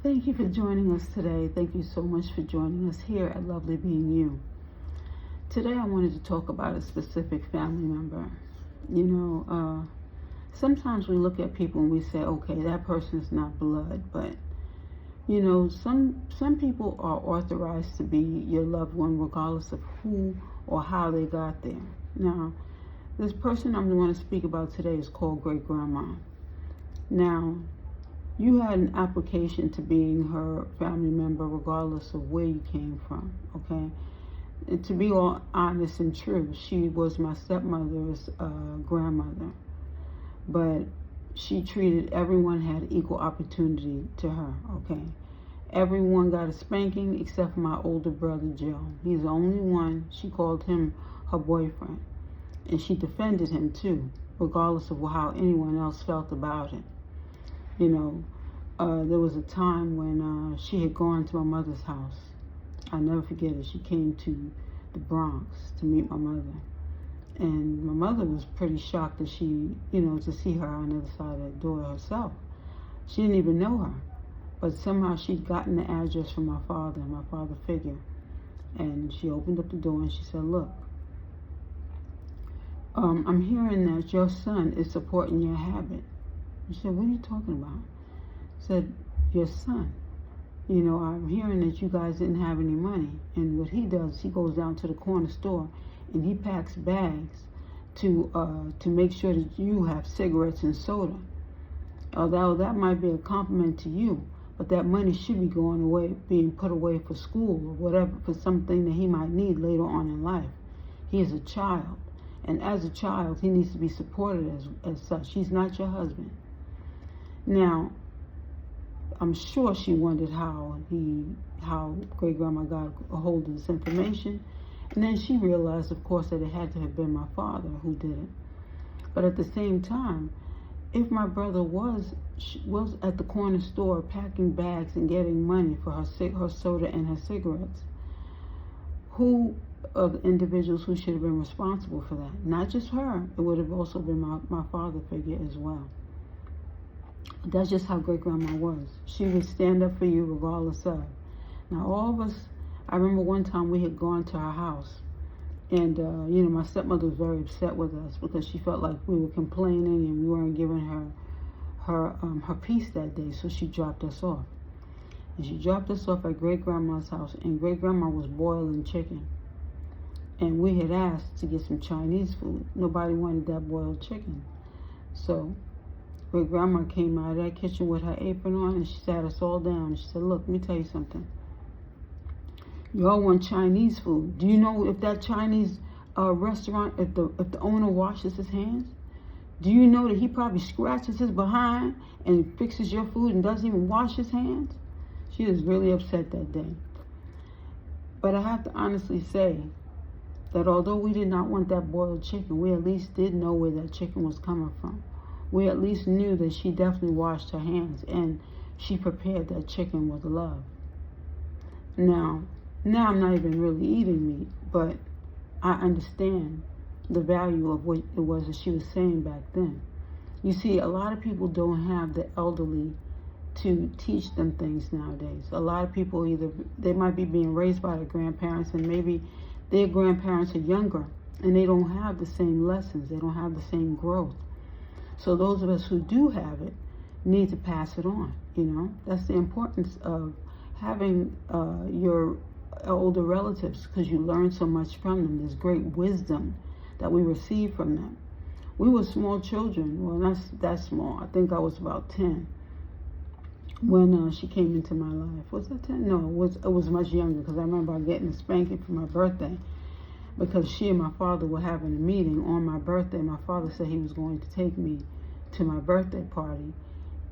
Thank you for joining us today. Thank you so much for joining us here at Lovely Being You. Today I wanted to talk about a specific family member. Sometimes we look at people and we say, okay, that person's not blood, but some people are authorized to be your loved one regardless of who or how they got there. Now, this person I'm going to speak about today is called Great Grandma. Now, you had an application to being her family member regardless of where you came from, okay? And to be all honest and true, she was my stepmother's grandmother. But she treated everyone had equal opportunity to her, okay? Everyone got a spanking except for my older brother, Joe. He's the only one. She called him her boyfriend. And she defended him too, regardless of how anyone else felt about it. There was a time when she had gone to my mother's house. I'll never forget it. She came to the Bronx to meet my mother. And my mother was pretty shocked that to see her on the other side of that door herself. She didn't even know her. But somehow she'd gotten the address from my father figure. And she opened up the door and she said, look, I'm hearing that your son is supporting your habit. I said, what are you talking about? I said, your son. I'm hearing that you guys didn't have any money. And what he does, he goes down to the corner store and he packs bags to make sure that you have cigarettes and soda. Although that might be a compliment to you, but that money should be going away, being put away for school or whatever, for something that he might need later on in life. He is a child. And as a child, he needs to be supported as such. He's not your husband. Now, I'm sure she wondered how Great Grandma got a hold of this information. And then she realized, of course, that it had to have been my father who did it. But at the same time, if my brother was at the corner store packing bags and getting money for her soda and her cigarettes, who of the individuals who should have been responsible for that? Not just her, it would have also been my father figure as well. That's just how Great Grandma was. She would stand up for you regardless of. Now, all of us, I remember one time we had gone to her house, and my stepmother was very upset with us because she felt like we were complaining and we weren't giving her peace that day, so she dropped us off. And she dropped us off at Great Grandma's house, and Great Grandma was boiling chicken. And we had asked to get some Chinese food. Nobody wanted that boiled chicken. So Great Grandma came out of that kitchen with her apron on and she sat us all down. She said, look, let me tell you something. Y'all want Chinese food. Do you know if that Chinese restaurant, if the owner washes his hands? Do you know that he probably scratches his behind and fixes your food and doesn't even wash his hands? She was really upset that day. But I have to honestly say that although we did not want that boiled chicken, we at least did know where that chicken was coming from. We at least knew that she definitely washed her hands and she prepared that chicken with love. Now I'm not even really eating meat, but I understand the value of what it was that she was saying back then. You see, a lot of people don't have the elderly to teach them things nowadays. A lot of people they might be being raised by their grandparents, and maybe their grandparents are younger and they don't have the same lessons, they don't have the same growth. So those of us who do have it need to pass it on, That's the importance of having your older relatives, because you learn so much from them. There's great wisdom that we receive from them. We were small children, well, not that small. I think I was about 10 when she came into my life. Was I 10? No, it was much younger, because I remember getting a spanking for my birthday because she and my father were having a meeting on my birthday. My father said he was going to take me to my birthday party,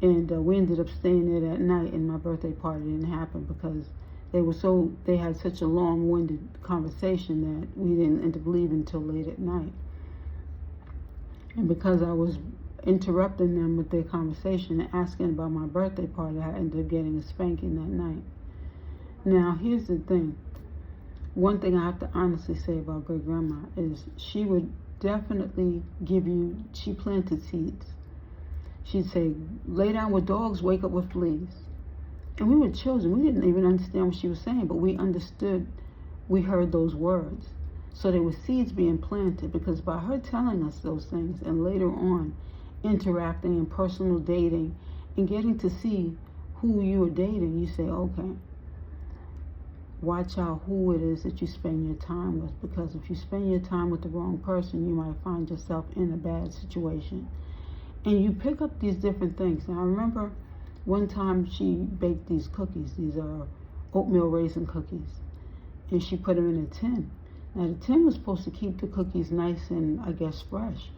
and we ended up staying there that night, and my birthday party didn't happen because they had such a long-winded conversation that we didn't end up leaving until late at night. And because I was interrupting them with their conversation and asking about my birthday party, I ended up getting a spanking that night. Now, here's the thing. One thing I have to honestly say about Great Grandma is she would definitely she planted seeds. She'd say, lay down with dogs, wake up with fleas. And we were children. We didn't even understand what she was saying, but we understood. We heard those words. So there were seeds being planted, because by her telling us those things and later on interacting and personal dating and getting to see who you were dating, you say, okay, watch out who it is that you spend your time with, because if you spend your time with the wrong person, you might find yourself in a bad situation. And you pick up these different things. Now I remember one time she baked these cookies. These are oatmeal raisin cookies, and she put them in a tin. Now the tin was supposed to keep the cookies nice and, I guess, fresh.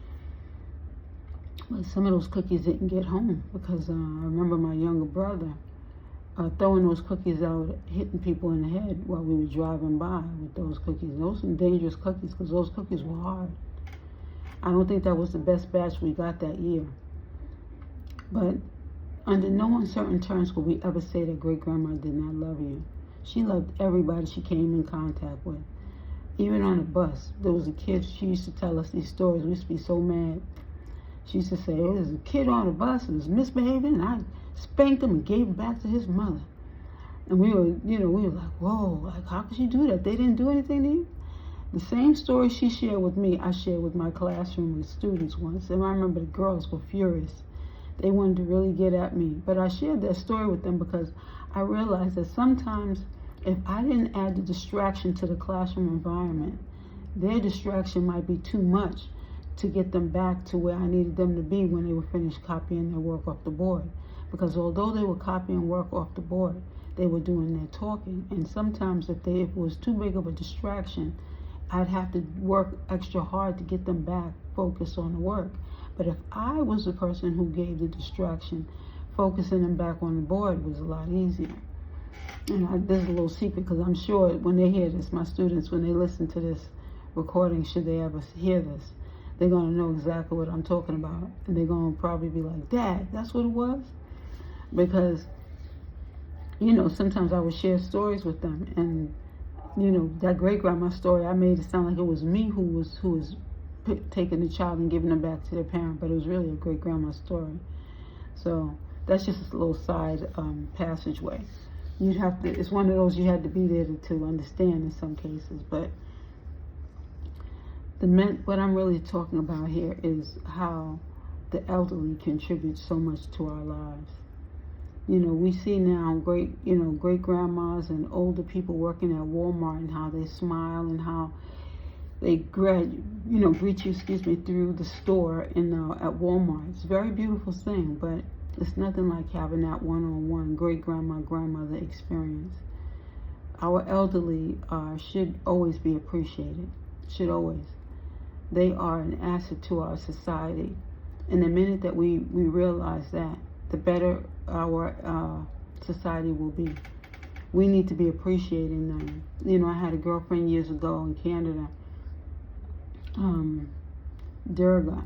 But some of those cookies didn't get home, because I remember my younger brother throwing those cookies out, hitting people in the head while we were driving by with those cookies. Those were some dangerous cookies, because those cookies were hard. I don't think that was the best batch we got that year. But under no uncertain terms could we ever say that great-grandma did not love you. She loved everybody she came in contact with. Even on the bus, there was a kid, she used to tell us these stories. We used to be so mad. She used to say, there was a kid on the bus and was misbehaving, and I spanked him and gave him back to his mother. And we were like, whoa, like, how could she do that? They didn't do anything to you? The same story she shared with me, I shared with my classroom with students once. And I remember the girls were furious. They wanted to really get at me. But I shared that story with them because I realized that sometimes if I didn't add the distraction to the classroom environment, their distraction might be too much to get them back to where I needed them to be when they were finished copying their work off the board. Because although they were copying work off the board, they were doing their talking. And sometimes if it was too big of a distraction, I'd have to work extra hard to get them back focused on the work. But if I was the person who gave the distraction, focusing them back on the board was a lot easier. And this is a little secret, because I'm sure when they hear this, my students, when they listen to this recording, should they ever hear this, they're going to know exactly what I'm talking about. And they're going to probably be like, Dad, that's what it was? Because, sometimes I would share stories with them. And, that great-grandma story, I made it sound like it was me who was taking the child and giving them back to their parent. But it was really a great-grandma story. So that's just a little side passageway. It's one of those you had to be there to understand in some cases. But what I'm really talking about here is how the elderly contribute so much to our lives. We see now great grandmas and older people working at Walmart, and how they smile and how they greet you, through the store at Walmart. It's a very beautiful thing, but it's nothing like having that one-on-one grandmother experience. Our elderly should always be appreciated. Should always. They are an asset to our society. And the minute that we realize that, the better our society will be. We need to be appreciating them. I had a girlfriend years ago in Canada, Durga.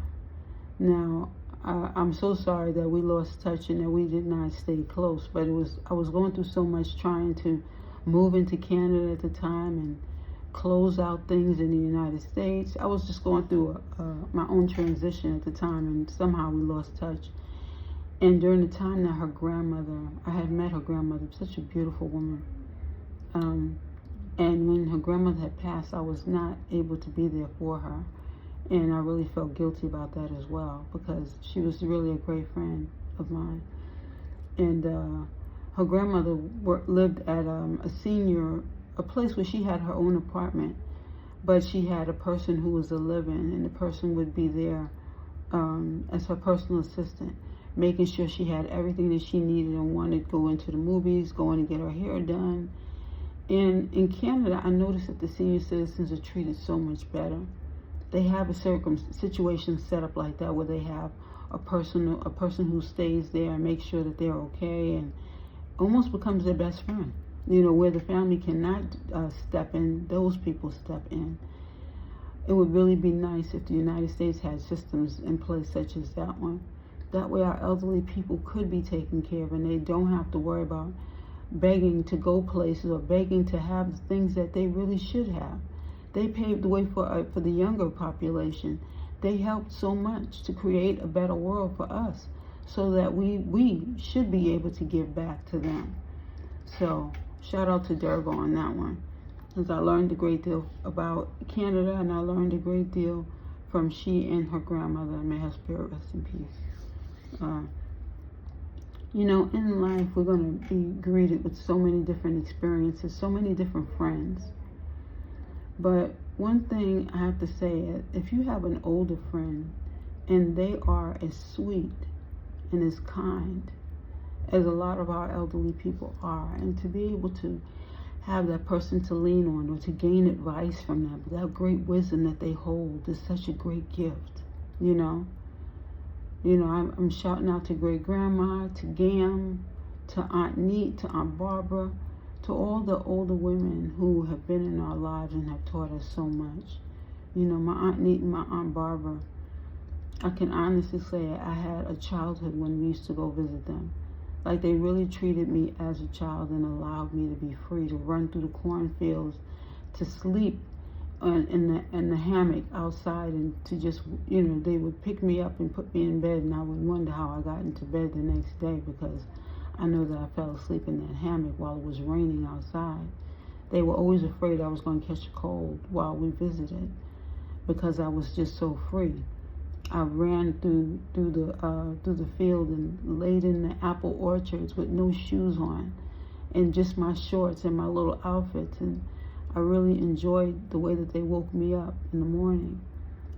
Now, I'm so sorry that we lost touch and that we did not stay close, but I was going through so much trying to move into Canada at the time and close out things in the United States. I was just going through my own transition at the time, and somehow we lost touch. And during the time that I had met her grandmother, such a beautiful woman. And when her grandmother had passed, I was not able to be there for her. And I really felt guilty about that as well, because she was really a great friend of mine. And her grandmother lived at a place where she had her own apartment, but she had a person who was a live-in, and the person would be there as her personal assistant, making sure she had everything that she needed and wanted, go into the movies, going to get her hair done. And in Canada, I noticed that the senior citizens are treated so much better. They have a situation set up like that, where they have a person who stays there and makes sure that they're okay, and almost becomes their best friend. Where the family cannot step in, those people step in. It would really be nice if the United States had systems in place such as that one. That way our elderly people could be taken care of, and they don't have to worry about begging to go places or begging to have the things that they really should have. They paved the way for the younger population. They helped so much to create a better world for us, so that we should be able to give back to them. So shout out to Durga on that one, because I learned a great deal about Canada, and I learned a great deal from she and her grandmother. May her spirit rest in peace. You know, in life, we're going to be greeted with so many different experiences, so many different friends. But one thing I have to say, if you have an older friend and they are as sweet and as kind as a lot of our elderly people are, and to be able to have that person to lean on or to gain advice from them, that great wisdom that they hold is such a great gift, you know. I'm shouting out to great grandma, to Gam, to Aunt Neat, to Aunt Barbara, to all the older women who have been in our lives and have taught us so much. You know, my Aunt Neat and my Aunt Barbara, I can honestly say I had a childhood when we used to go visit them. Like, they really treated me as a child and allowed me to be free to run through the cornfields, to sleep in the hammock outside, and to just, you know, they would pick me up and put me in bed, and I would wonder how I got into bed the next day, because I know that I fell asleep in that hammock while it was raining outside. They were always afraid I was going to catch a cold while we visited, because I was just so free. I ran through the field and laid in the apple orchards with no shoes on, and just my shorts and my little outfits, and I really enjoyed the way that they woke me up in the morning,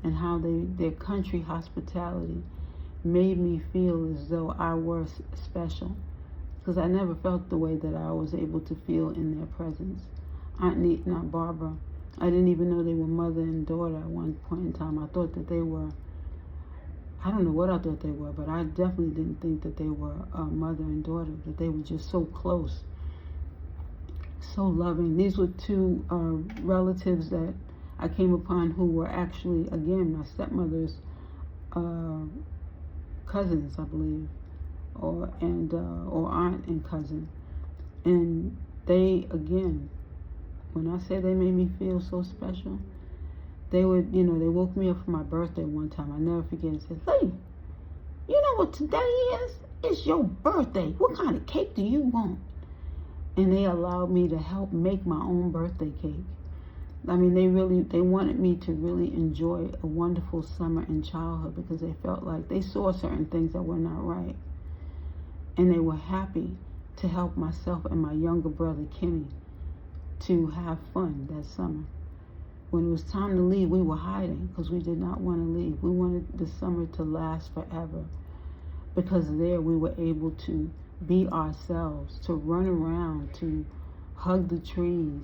and how their country hospitality made me feel as though I was special, because I never felt the way that I was able to feel in their presence. Aunt Neat and Aunt Barbara, I didn't even know they were mother and daughter at one point in time. I thought that they were, I don't know what I thought they were, but I definitely didn't think that they were mother and daughter, that they were just so close, so loving. These were two relatives that I came upon who were actually, again, my stepmother's cousins, I believe, or aunt and cousin. And they, again, when I say they made me feel so special, they would, they woke me up for my birthday one time. I never forget, and said, "Hey, you know what today is? It's your birthday. What kind of cake do you want?" And they allowed me to help make my own birthday cake. I mean, they wanted me to really enjoy a wonderful summer in childhood, because they felt like they saw certain things that were not right. And they were happy to help myself and my younger brother, Kenny, to have fun that summer. When it was time to leave, we were hiding, because we did not want to leave. We wanted the summer to last forever, because there we were able to be ourselves, to run around, to hug the trees,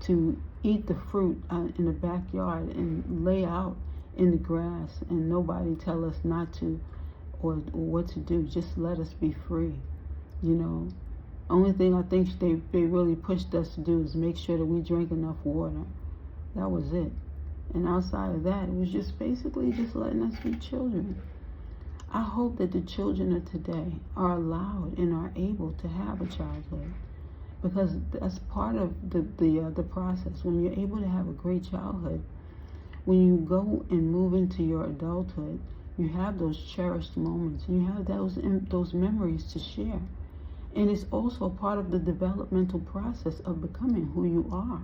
to eat the fruit in the backyard, and lay out in the grass, and nobody tell us not to or what to do. Just let us be free. Only thing I think they really pushed us to do is make sure that we drank enough water. That was it. And outside of that, it was just basically just letting us be children. I hope that the children of today are allowed and are able to have a childhood, because that's part of the process. When you're able to have a great childhood, when you go and move into your adulthood, you have those cherished moments, and you have those memories to share. And it's also part of the developmental process of becoming who you are.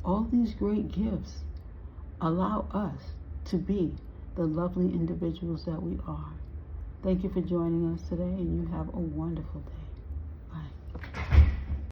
All these great gifts allow us to be the lovely individuals that we are. Thank you for joining us today, and you have a wonderful day.